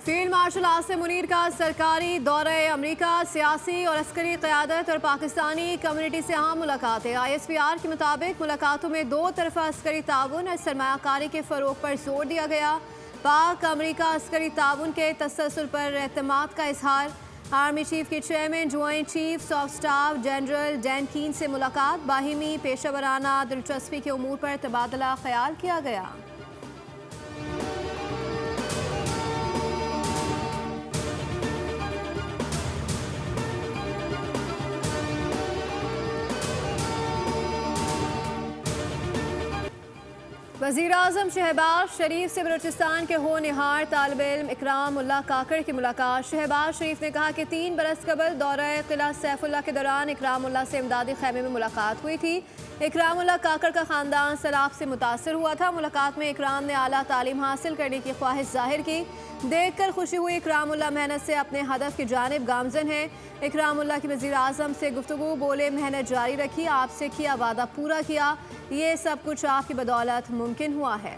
Field marshal Asim Munir का सरकारी दौरे अमरीका, सियासी और अस्करी क़यादत और पाकिस्तानी कम्युनिटी से अहम मुलाकातें। ISPR के मुताबिक मुलाकातों में दो तरफा अस्करी ताउन और सरमायाकारी के फ़रोग़ पर जोर दिया गया। पाक अमरीका अस्करी ताउन के तसलसल पर एतमाद का इजहार। आर्मी चीफ के chairman joint chiefs of staff general Dan कीन से मुलाकात। बाहिमी पेशा वराना दिलचस्पी के उमूर पर तबादला ख्याल किया गया। वज़ीर-ए-आज़म शहबाज शरीफ से बलूचिस्तान के होनहार तालिब इल्म इकराम उल्लाह काकड़ की मुलाकात। शहबाज शरीफ ने कहा कि 3 बरस कबल दौरा किला सैफुल्लाह के दौरान इकराम उल्लाह से इमदादी खैमे में मुलाकात हुई थी। इकराम उल्लाह काकड़ का ख़ानदान सैलाब से मुतासर हुआ था। मुलाकात में इकराम ने आला तालीम हासिल करने की ख्वाहिश जाहिर की। देखकर खुशी हुई। इकराम उल्लाह मेहनत से अपने हदफ की जानिब गामजन है। इकराम उल्लाह की वज़ीर-ए-आज़म से गुफ्तगू, बोले मेहनत जारी रखी, आपसे किया वादा पूरा किया, ये सब कुछ आपकी बदौलत मुमकिन हुआ है।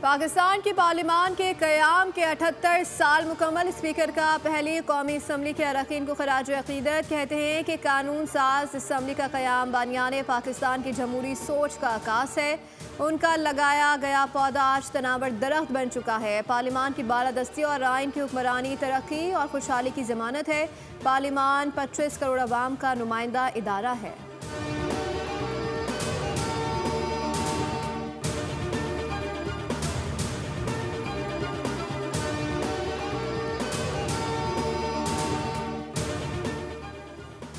पाकिस्तान की पार्लिमान के क़याम के 78 साल मुकम्मल। स्पीकर का पहली कौमी असम्बली के अरकान को खराज अक़ीदत। कहते हैं कि कानून साज असम्बली का क़याम बानियाने पाकिस्तान की जमहूरी सोच का आकाश है। उनका लगाया गया पौधा आज तनावर दरख्त बन चुका है। पार्लिमान की बालादस्ती और आइन की हुक्मरानी तरक्की और खुशहाली की ज़मानत है। पार्लिमान 25 करोड़ अवाम का नुमाइंदा इदारा है।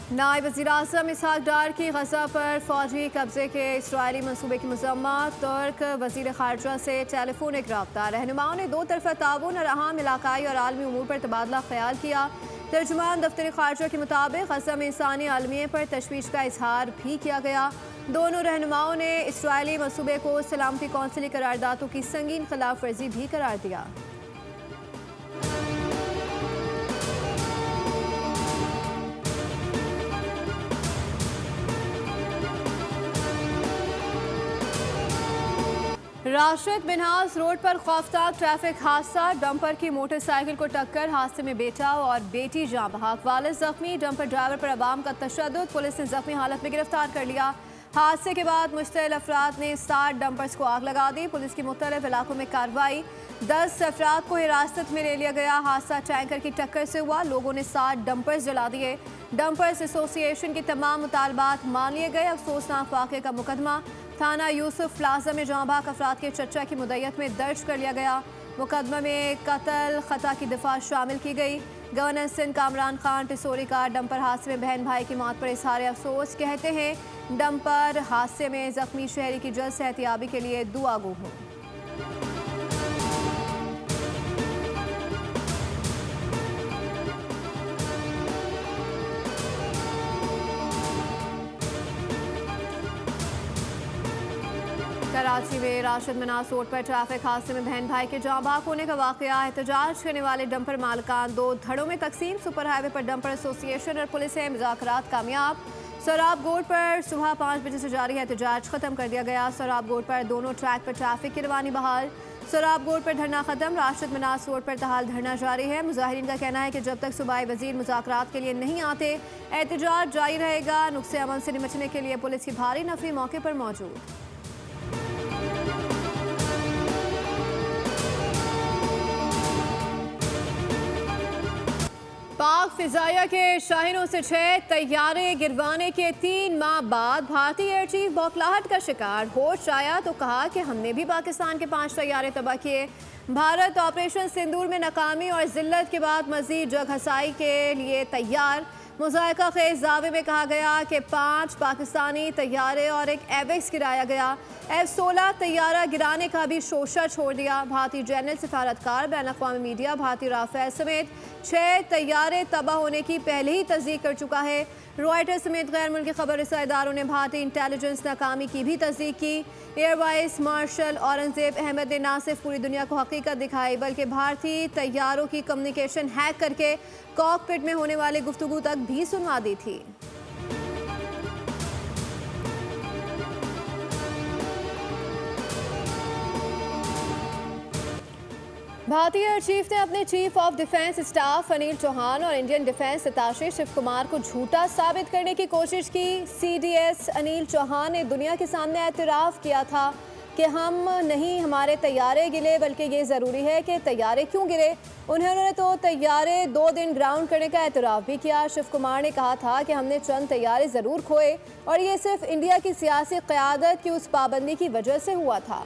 नायब वज़ीर-ए-आज़म इसहाक डार की गज़ा पर फौजी कब्जे के इस्राएली मंसूबे की मज़म्मत। तुर्क वज़ीर ख़ारजा से टेलीफोनिक रब्ता। रहनुमाओं ने 2 तरफ़ा ताउन और अहम इलाकाई और आलमी उमूर पर तबादला ख्याल किया। तर्जुमान दफ्तर ख़ारजा के मुताबिक गज़ा में इंसानी आलमियत पर तशवीश का इजहार भी किया गया। दोनों रहनुमाओं ने इस्राएली मंसूबे को सलामती कौंसिली करारदादों की संगीन खिलाफ वर्जी भी करार दिया। राशिद बिनहास रोड पर खौफनाक ट्रैफिक हादसा। डंपर की मोटरसाइकिल को टक्कर। हादसे में बेटा और बेटी जाँ बहक, वालिद जख्मी। डंपर ड्राइवर पर अवाम का तशद्दुद। पुलिस ने जख्मी हालत में गिरफ्तार कर लिया। हादसे के बाद मुश्तइल अफराद ने 60 डंपर्स को आग लगा दी। पुलिस की मुख्तलिफ इलाकों में कार्रवाई। 10 अफराद को हिरासत में ले लिया गया। हादसा टैंकर की टक्कर से हुआ। लोगों ने 60 डंपर्स जला दिए। डंपर्स एसोसिएशन के तमाम मुतालबात मान लिए गए। अफसोसनाक वाक़े का मुकदमा थाना यूसुफ प्लाजा में जाँ बहक अफराद के चचा की मुद्दत में दर्ज कर लिया गया। मुकदमा में कत्ल खता की दफा शामिल की गई। गवर्नर सिंध कामरान खान टिसोरी का डंपर हादसे में बहन भाई की मौत पर इजहार अफसोस। कहते हैं डंपर हादसे में जख्मी शहरी की जल्द सेहतियाबी के लिए दुआ गो हो। कराची में राशिद बिनहास रोड पर ट्रैफिक हादसे में बहन भाई के जाँ बहक होने का वाक़या। एहतजाज करने वाले डंपर मालिकान 2 धड़ों में तकसीम। सुपर हाईवे पर डंपर एसोसिएशन और पुलिस से मुज़ाकरात कामयाब। सोराब गोड पर सुबह 5 बजे से जारी एहतजाज ख़त्म कर दिया गया। सोराब गोड पर दोनों ट्रैक पर ट्रैफिक की रवानी बहाल। सोराब गोड पर धरना ख़त्म। राशिद बिनहास रोड पर तहाल धरना जारी है। मुजाहिरीन का कहना है कि जब तक सूबाई वज़ीर मुज़ाकरात के लिए नहीं आते एहतजाज जारी रहेगा। नुक्से अमल से निपटने के लिए पुलिस की भारी नफरी मौके पर मौजूद। पाक फिजाइया के शाहीनों से 6 तैयारे गिरवाने के 3 माह बाद भारतीय एयर चीफ बौखलाहट का शिकार। होश आया तो कहा कि हमने भी पाकिस्तान के 5 तैयारे तबाह किए। भारत ऑपरेशन सिंदूर में नाकामी और जिल्लत के बाद मजीद जग हसाई के लिए तैयार। मुज़ायका खेज़ दावे में कहा गया कि 5 पाकिस्तानी तैयारे और एक एवेक्स गिराया गया। F-16 तैयारा गिराने का भी शोशा छोड़ दिया। भारतीय जनरल सफारतकार, बैन अक़वामी मीडिया, भारतीय राफेल समेत 6 तैयारे तबाह होने की पहले ही तस्दीक कर चुका है। रॉयटर्स समेत गैर मुल्की खबर रसां इदारों ने भारतीय इंटेलिजेंस नाकामी की भी तस्दीक की। Air vice marshal Aurangzeb Ahmed ने न सिर्फ पूरी दुनिया को हकीकत दिखाई बल्कि भारतीय तैयारों की कम्युनिकेशन हैक करके कॉकपिट में होने वाले गुफ्तगू तक भी सुनवा दी थी। भारतीय एयर चीफ ने अपने chief of defence staff Anil Chauhan और Indian defence attache Shiv Kumar को झूठा साबित करने की कोशिश की। सीडीएस अनिल चौहान ने दुनिया के सामने एतराफ़ किया था कि हम नहीं हमारे तैयारे गिरे, बल्कि ये ज़रूरी है कि तैयारे क्यों गिरे। उन्होंने तो तैयारे 2 दिन ग्राउंड करने का एतराफ़ भी किया। शिव कुमार ने कहा था कि हमने चंद तैयारे ज़रूर खोए और ये सिर्फ इंडिया की सियासी क़यादत की उस पाबंदी की वजह से हुआ था।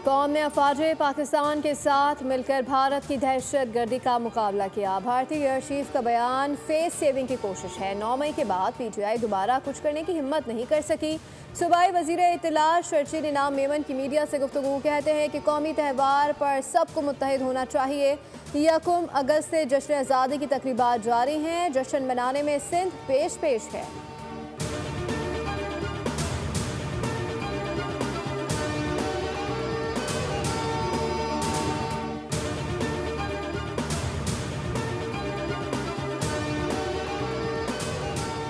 कौम ने अफवाज पाकिस्तान के साथ मिलकर भारत की दहशत गर्दी का मुकाबला किया। भारतीय एयर चीफ का बयान फेस सेविंग की कोशिश है। 9 मई के बाद पीटीआई दोबारा कुछ करने की हिम्मत नहीं कर सकी। सूबाई वजीर इत्तला शर्ची निनाम मेमन की मीडिया से गुफ्तगू कहते हैं कि कौमी त्यौहार पर सबको मुत्तहिद होना चाहिए। 1 अगस्त से जश्न आज़ादी की तकरीबात जारी हैं। जश्न मनाने में सिंध पेश है।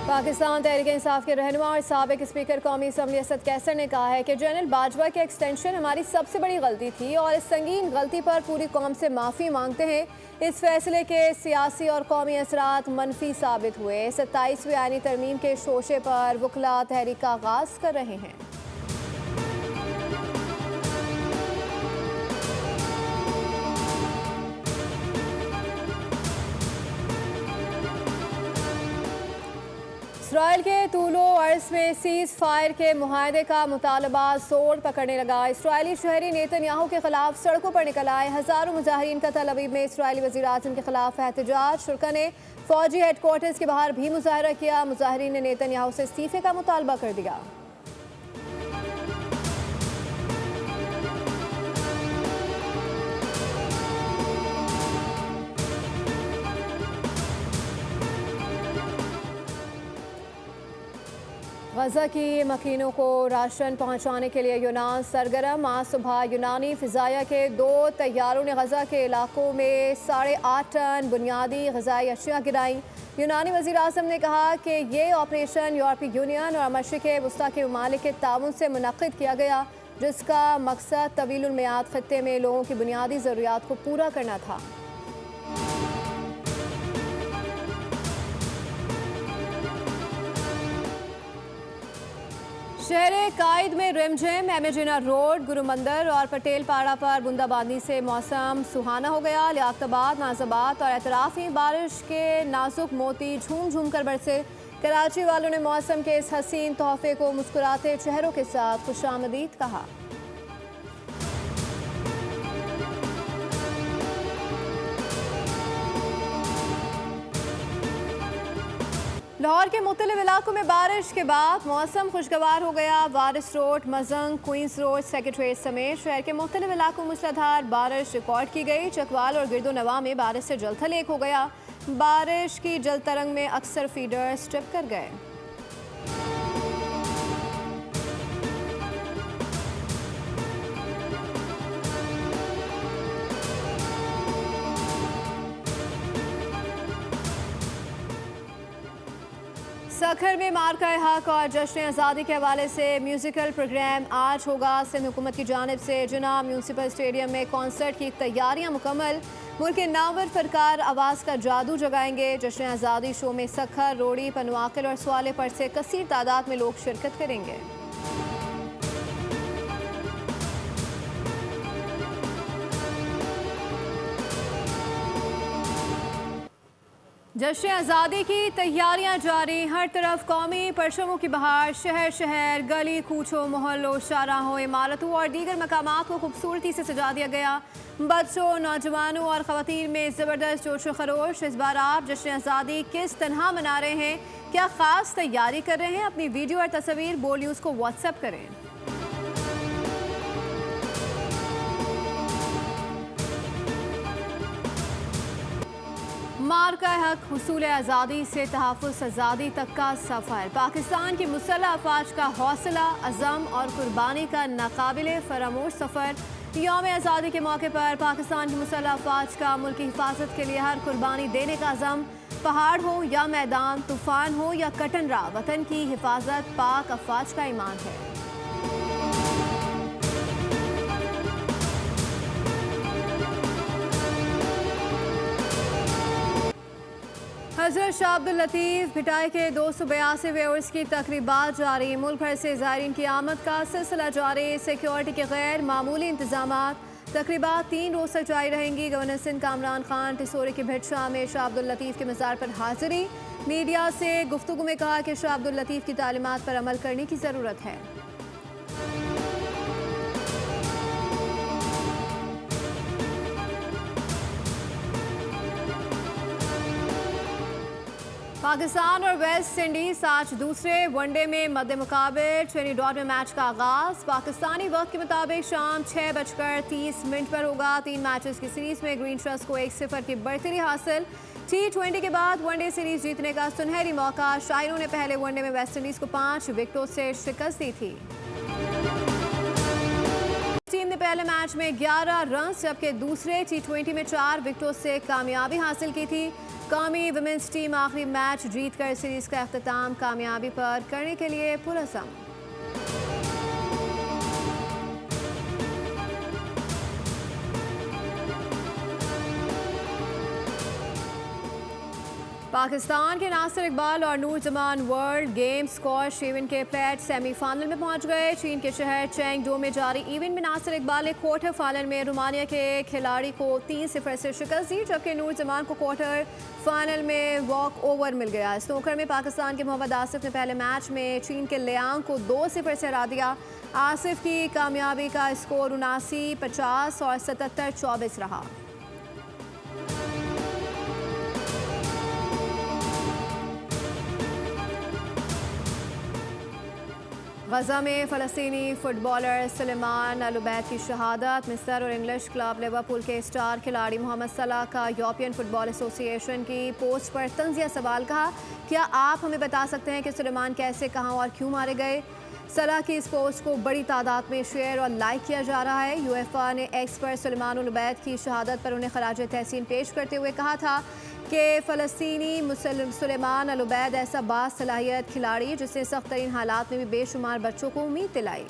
पाकिस्तान तहरीक इंसाफ के रहनुमा और साबिक स्पीकर कौमी असम्बली असद कैसर ने कहा है कि जनरल बाजवा के एक्सटेंशन हमारी सबसे बड़ी गलती थी और इस संगीन गलती पर पूरी कौम से माफ़ी मांगते हैं। इस फैसले के सियासी और कौमी असरात मनफी साबित हुए। 27वीं आईनी तरमीम के शोशे पर वकला तहरीक का आगाज़ कर रहे हैं। इसराइल के तूलो अर्ज में सीज़ फायर के मुआहदे का मुतालबा जोर पकड़ने लगा। इसराइली शहरी नेतन्याहू के खिलाफ सड़कों पर निकल आए। हज़ारों मुजाहिरीन का तल अवीव में इसराइली वज़ीर आज़म के खिलाफ एहतजाज। शुरा ने फौजी हेडक्वार्टर्स के बाहर भी मुजाहरा किया। मुजाहिरीन ने नेतन्याहू से इस्तीफे का मुतालबा कर दिया। गजा की मकीनों को राशन पहुंचाने के लिए यूनान सरगर्म। आज सुबह यूनानी फ़िज़ाया के 2 तैयारों ने गजा के इलाकों में 8.5 टन बुनियादी ग़िज़ाई अशिया गिराई। यूनानी वज़ीर आज़म ने कहा कि ये ऑपरेशन यूरोपीय यूनियन और मशरिक़ वस्ता के ममालिक के ताउन से मुनक़्क़िद किया गया, जिसका मकसद तवीलुल मियाद ख़ित्ते में लोगों की बुनियादी ज़रूरियात को पूरा करना था। शहर कायद में रिमझिम। एमेजिना रोड, गुरु मंदिर और पटेल पाड़ा पर बूंदाबांदी से मौसम सुहाना हो गया। लियाकताबाद, नाज़ाबाद और एतराफ़ में बारिश के नाजुक मोती झूम झूम कर बरसे। कराची वालों ने मौसम के इस हसीन तोहफे को मुस्कुराते चेहरों के साथ खुशामदीद कहा। लाहौर के मुख्तलिफ इलाकों में बारिश के बाद मौसम खुशगवार हो गया। Waris Road, Mozang, Queens Road, secretariat समेत शहर के मुख्तलिफ इलाकों में मूसलाधार बारिश रिकॉर्ड की गई। चकवाल और गिरदो नवा में बारिश से जलथल एक हो गया। बारिश की जल तरंग में अक्सर फीडर स्ट्रिप कर गए। सखर में मार्का हक और जश्न आज़ादी के हवाले से म्यूज़िकल प्रोग्राम आज होगा। सिंध हुकूमत की जानिब से जिना म्यूनसिपल स्टेडियम में कॉन्सर्ट की तैयारियां मुकम्मल। मुल्क के नावर फनकार आवाज़ का जादू जगाएंगे। जश्न आज़ादी शो में सखर, रोड़ी, पनवाकिल और सवाले पर से कसीर तादाद में लोग शिरकत करेंगे। जश्न आज़ादी की तैयारियां जारी, हर तरफ कौमी परचमों की बहार। शहर शहर, गली कूचों, मोहल्लों, शाहराहों, इमारतों और दीगर मकामात को खूबसूरती से सजा दिया गया। बच्चों, नौजवानों और ख़वातीन में ज़बरदस्त जोश व खरोश। इस बार आप जश्न आज़ादी किस तरह मना रहे हैं, क्या ख़ास तैयारी कर रहे हैं? अपनी वीडियो और तस्वीर बोल न्यूज़ को व्हाट्सएप करें। मार्का हक, हुसूल आज़ादी से तहफ़्फ़ुज़ आज़ादी तक का सफ़र। पाकिस्तान की मुसल्लह अफ़वाज का हौसला, अज़म और कुर्बानी का नाकाबिले फ़रामोश सफ़र। यौम आज़ादी के मौके पर पाकिस्तान की मुसल्लह अफ़वाज का मुल्क की हिफाजत के लिए हर कुर्बानी देने का अज़म। पहाड़ हो या मैदान, तूफ़ान हो या कटनरा, वतन की हिफाजत पाक अफ़वाज का ईमान है। हज़रत शाह अब्दुल लतीफ़ भिटाई के 282वें उर्स की तकरीबात जारी। मुल्क भर से ज़ायरीन की आमद का सिलसिला जारी। सिक्योरिटी के गैर मामूली इंतजामात। तकरीबात 3 रोज़ तक जारी रहेंगी। गवर्नर सिंध कामरान खान टिसोरी की भिट शाह में शाह अब्दुल लतीफ़ के मज़ार पर हाज़िरी। मीडिया से गुफ्तगू में कहा कि शाह अब्दुल लतीफ़ की तालीमात पर अमल करने की ज़रूरत है। पाकिस्तान और वेस्ट इंडीज आज दूसरे वनडे में मद्दे मुकाबले। ट्रिनिडाद में मैच का आगाज पाकिस्तानी वक्त के मुताबिक शाम 6:30 पर होगा। 3 मैचेस की सीरीज में ग्रीन ट्रस्ट को 1-0 की बढ़तरी हासिल। T20 के बाद वनडे सीरीज जीतने का सुनहरी मौका। शायरों ने पहले वनडे में वेस्ट इंडीज को 5 विकेटों से शिकस्त दी थी। टीम ने पहले मैच में 11 रन जबकि दूसरे T20 में 4 विकेटों से कामयाबी हासिल की थी। कौमी वुमेन्स टीम आखिरी मैच जीतकर सीरीज का अख्ताम कामयाबी पर करने के लिए पुरअज़म। पाकिस्तान के नासिर इकबाल और Noor Zaman world games squash event के प्लेट सेमीफाइनल में पहुंच गए। चीन के शहर चेंगडू में जारी इवेंट में नासिर इकबाल ने क्वार्टर फाइनल में रोमानिया के खिलाड़ी को 3-0 से शिकस्त दी, जबकि नूर जमान को क्वार्टर फाइनल में वॉक ओवर मिल गया। स्नूकर में पाकिस्तान के मोहम्मद आसिफ ने पहले मैच में चीन के लियांग को 2-0 से हरा दिया। आसिफ की कामयाबी का स्कोर 79-50 और 77-24 रहा। गजा में फ़लस्तीनी फुटबॉलर सुलेमान अल-उबैद की शहादत। मिस्र और इंग्लिश क्लब लिवरपूल के स्टार खिलाड़ी मोहम्मद सलाह का यूरोपियन फुटबॉल एसोसिएशन की पोस्ट पर तंज़िया सवाल। कहा, क्या आप हमें बता सकते हैं कि सुलेमान कैसे, कहां और क्यों मारे गए? सलाह की इस पोस्ट को बड़ी तादाद में शेयर और लाइक किया जा रहा है। यूएफए ने एक्स पर सुलेमान अल-उबैद की शहादत पर उन्हें खराज तहसीन पेश करते हुए कहा था कि फ़लस्तीनी सुलेमान अल-उबैद ऐसा बासलाहियत खिलाड़ी जिसने सख्त तरीन हालात में भी बेशुमार बच्चों को उम्मीद दिलाई।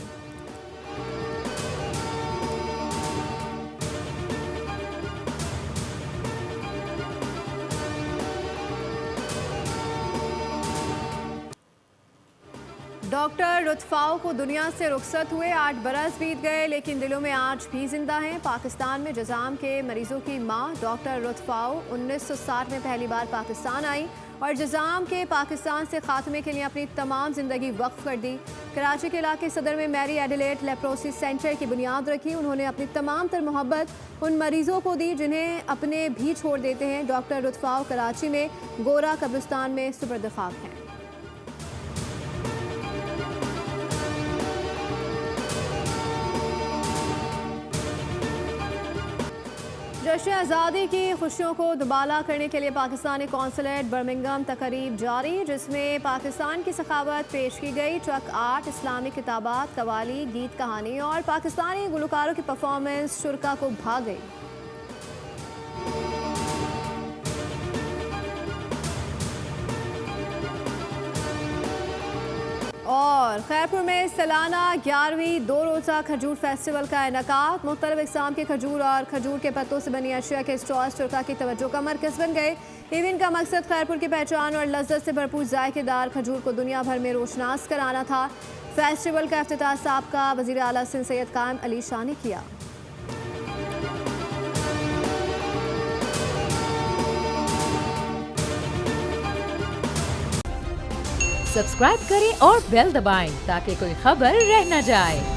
डॉक्टर रुतफ़ाओ को दुनिया से रुखसत हुए 8 बरस बीत गए, लेकिन दिलों में आज भी जिंदा हैं। पाकिस्तान में जज़ाम के मरीजों की मां डॉक्टर रुतफ़ाओ 1960 में पहली बार पाकिस्तान आई और जज़ाम के पाकिस्तान से खात्मे के लिए अपनी तमाम ज़िंदगी वक्फ कर दी। कराची के इलाके सदर में मैरी एडिलेड लेप्रोसी सेंटर की बुनियाद रखी। उन्होंने अपनी तमाम तर मोहब्बत उन मरीजों को दी जिन्हें अपने भी छोड़ देते हैं। डॉक्टर रुतफ़ाओ कराची में गोरा कब्रिस्तान में सुपर्द खाक हैं। जश्न आज़ादी की खुशियों को दुबाला करने के लिए पाकिस्तानी कौंसलेट बर्मिंघम तकरीब जारी, जिसमें पाकिस्तान की सखावत पेश की गई। ट्रक आर्ट, इस्लामी किताबात, कवाली, गीत कहानी और पाकिस्तानी गुलकारों की परफॉर्मेंस शुरा को भा गई। और खैरपुर में सालाना 11वीं 2 रोज़ा खजूर फेस्टिवल का इनेकाद। मुख्तलिफ इक़साम के खजूर और खजूर के पत्तों से बनी अशिया के स्टॉल्स शुरा की तवज्जो का मरकज़ बन गए। इवेंट का मकसद खैरपुर की पहचान और लज्जत से भरपूर जायकेदार खजूर को दुनिया भर में रोशनास कराना था। फेस्टिवल का इफ्तिताह साबका वज़ीर आला सिंध सैयद कायम अली शाह ने किया। सब्सक्राइब करें और बेल दबाएं ताकि कोई खबर रह न जाए।